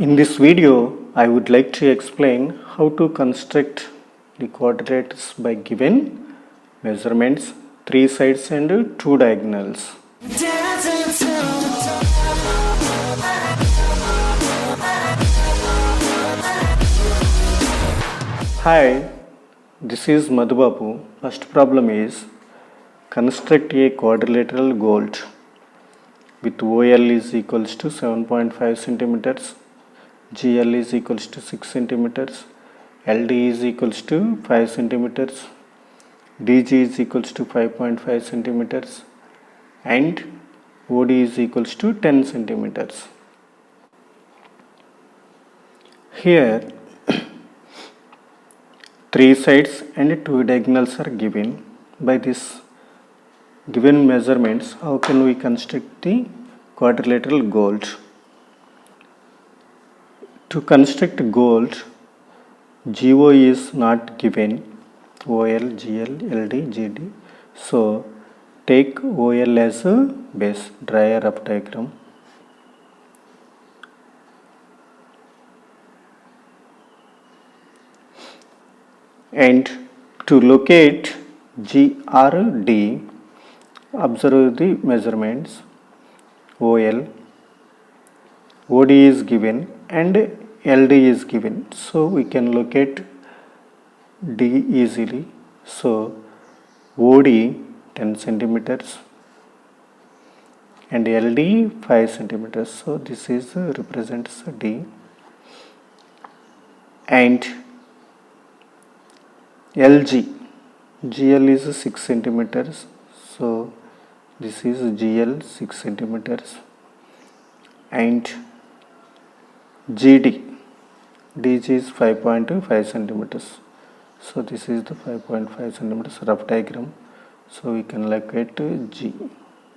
In this video, I would like to explain how to construct the quadrilaterals by given measurements, 3 sides and 2 diagonals. Hi, this is Madhubabu. First problem is construct a quadrilateral gold with OL is equals to 7.5 centimeters, GL is equals to 6 centimeters, LD is equals to 5 centimeters, DG is equals to 5.5 centimeters and OD is equals to 10 centimeters. Here 3 sides and 2 diagonals are given. By this given measurements, how can we construct the quadrilateral gold? To construct gold, GO is not given, OL, GL, LD, GD. So take OL as a base, draw a rough diagram. And to locate GRD, observe the measurements. OL, OD is given and LD is given, so we can locate D easily. So OD 10 centimeters and LD 5 centimeters. So this is represents D. And LG, GL is 6 centimeters. So this is GL 6 centimeters. And GD, DG is 5.5 centimeters. So this is the 5.5 centimeters rough diagram. So we can locate G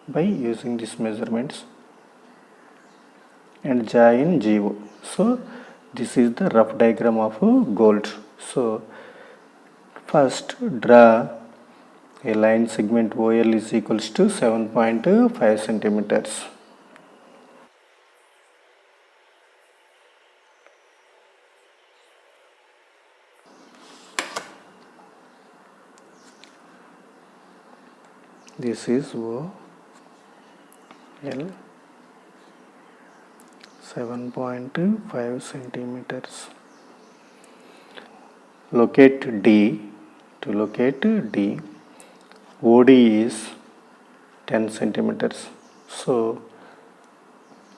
by using these measurements and join GO. So this is the rough diagram of gold. So first draw a line segment OL is equals to 7.5 centimeters. This is OL 7.5 centimeters. Locate D. To locate D, OD is 10 centimeters. So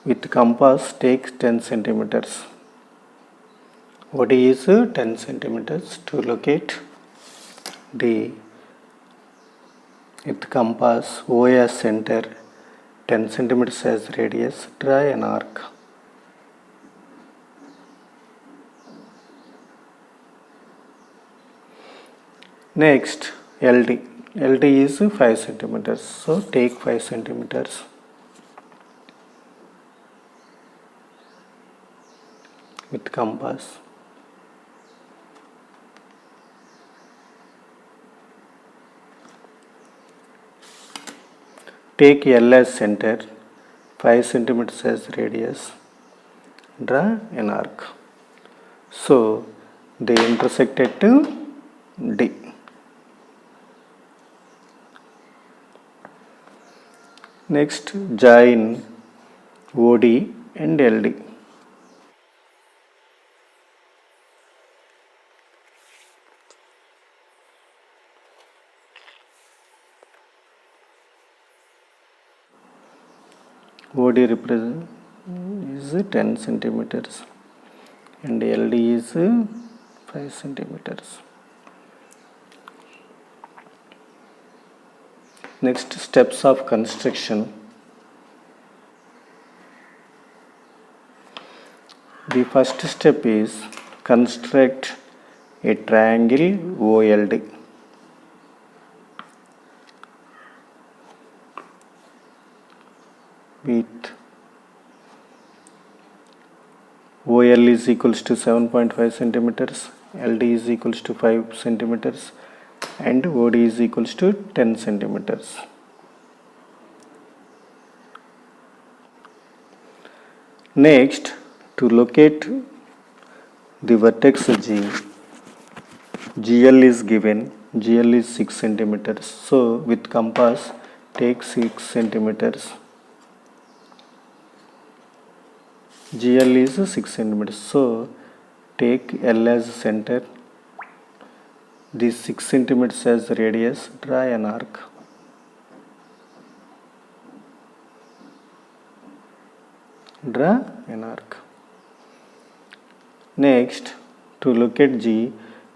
with compass take 10 centimeters. OD is 10 centimeters. To locate D, with compass O as center, 10 centimeters as radius, draw an arc. Next LD, LD is 5 centimeters, so take 5 centimeters. With compass. Take L as center, 5 centimeters as radius, draw an arc. So they intersect at D. Next join OD and LD. OD represent is 10 centimeters and LD is 5 centimeters. Next steps of construction. The first step is construct a triangle OLD. With OL is equals to 7.5 centimeters, LD is equals to 5 centimeters and OD is equals to 10 centimeters. Next, To locate the vertex G, GL is given, GL is 6 centimeters. So with compass take 6 centimeters. GL is 6 centimeters. So take L as center. This 6 centimeters as radius. Draw an arc. Draw an arc. Next, to locate G,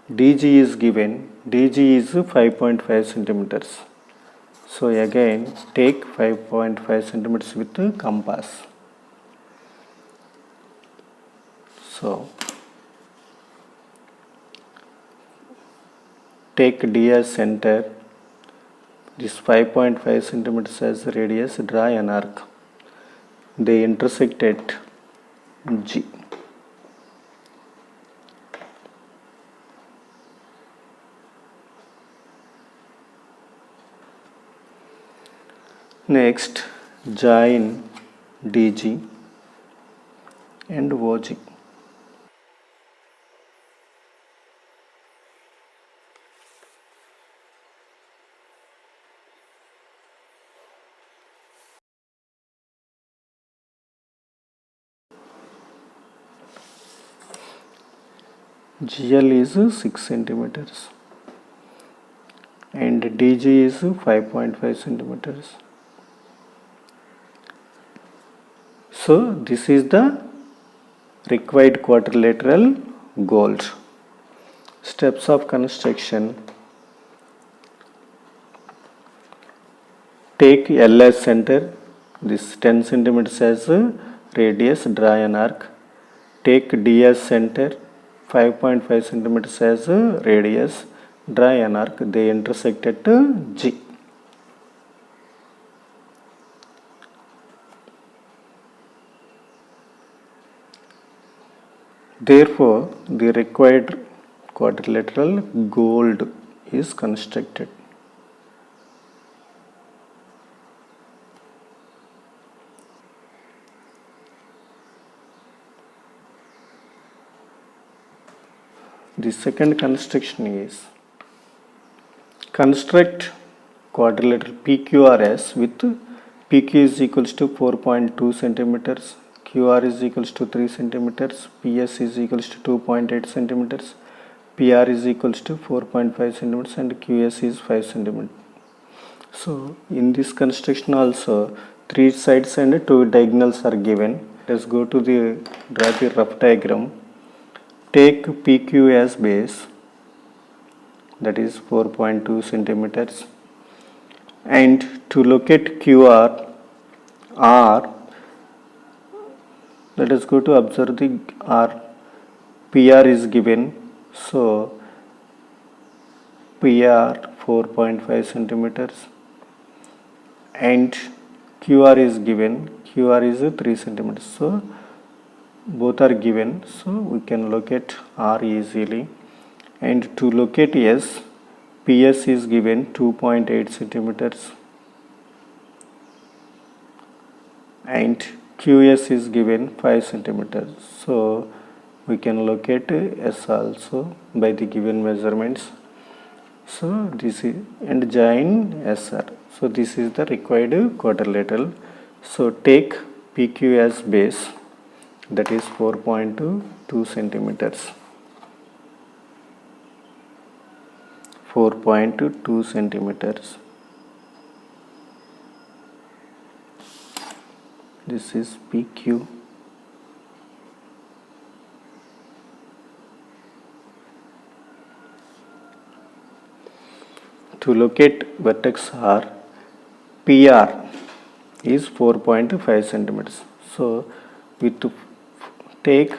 DG is given. DG is 5.5 centimeters. So again take 5.5 centimeters with the compass. So take D as center. This 5.5 centimeters as radius. Draw an arc. They intersect at G. Next, join DG and OG. GL is 6 centimeters and DG is 5.5 centimeters. So this is the required quadrilateral goals. Steps of construction. Take L as center. This 10 centimeters as radius. Draw an arc. Take D as center. 5.5 centimeters as radius. Draw an arc. They intersect at G. Therefore, the required quadrilateral gold is constructed. The second construction is construct quadrilateral PQRS with PQ is equals to 4.2 centimeters, QR is equals to 3 centimeters, PS is equals to 2.8 centimeters, PR is equals to 4.5 centimeters and QS is 5 centimeters. So in this construction also 3 sides and 2 diagonals are given. Let's go to draw the rough diagram. Take PQ as base, that is 4.2 centimeters, and to locate QR, R, let us go to observe the R. PR is given, so PR 4.5 centimeters, and QR is given, QR is 3 centimeters. So both are given, so we can locate R easily. And to locate S, PS is given 2.8 centimeters and QS is given 5 centimeters. So we can locate S also by the given measurements. So this is, and join SR. So this is the required quadrilateral. So take PQ as base, that is 4.2 centimeters. 4.2 centimeters. This is PQ. To locate vertex R, PR is 4.5 centimeters. So with take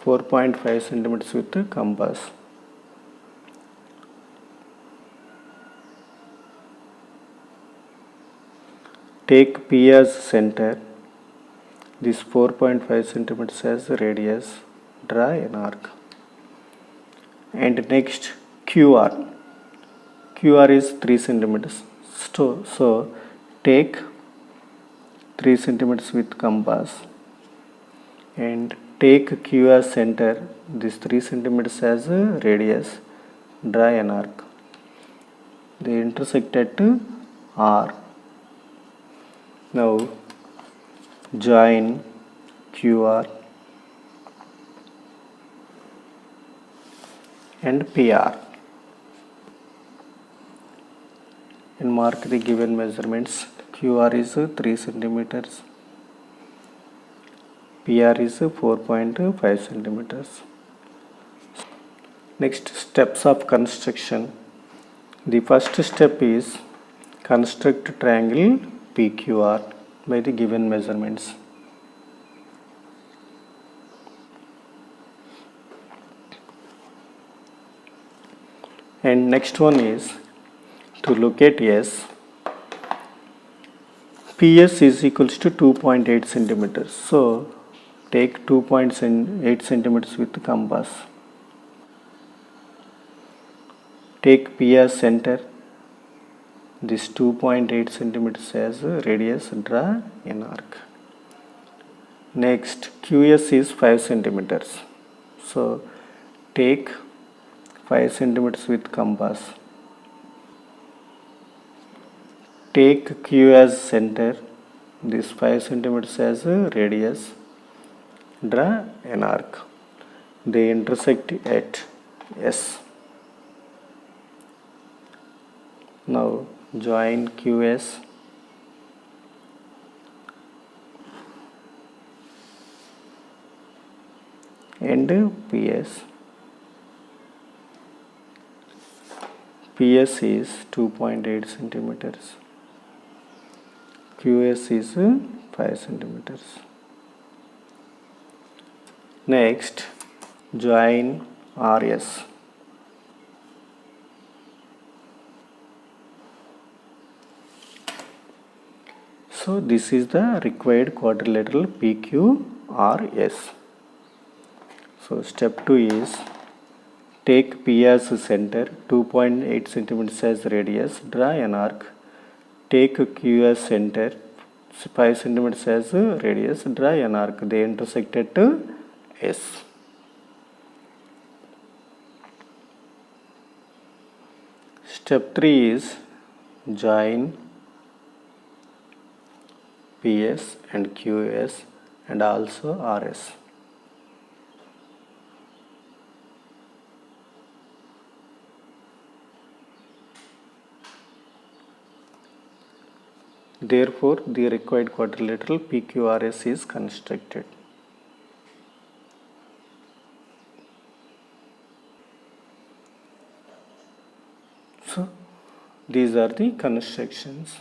4.5 centimeters with the compass. Take P as center. This 4.5 centimeters as radius. Draw an arc. And next QR. QR is 3 centimeters. So take 3 centimeters with compass and take Q as center, this 3 centimeters as a radius, draw an arc. They intersect at R. Now join QR and PR and mark the given measurements. QR is 3 centimeters, PR is 4.5 centimeters. Next, steps of construction. The first step is construct triangle PQR by the given measurements. And next one is to locate S. PS is equals to 2.8 centimeters. So take 2.8 centimeters with the compass. Take P as center. This 2.8 centimeters as a radius, draw an arc. Next, QS is 5 centimeters. So take 5 centimeters with compass. Take Q as center. This 5 centimeters as a radius, draw an arc. They intersect at S. Now join QS and PS. PS is 2.8 centimeters. QS is 5 centimeters. Next, join RS. So this is the required quadrilateral PQRS. So step 2 is take P as center, 2.8 centimeters as radius, draw an arc. Take Q as center, 5 centimeters as radius, draw an arc. They intersect at S. Step 3 is join PS and QS and also RS. Therefore, the required quadrilateral PQRS is constructed. So, these are the constructions.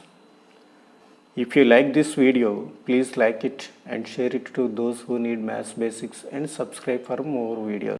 If you like this video, please like it and share it to those who need maths basics and subscribe for more videos.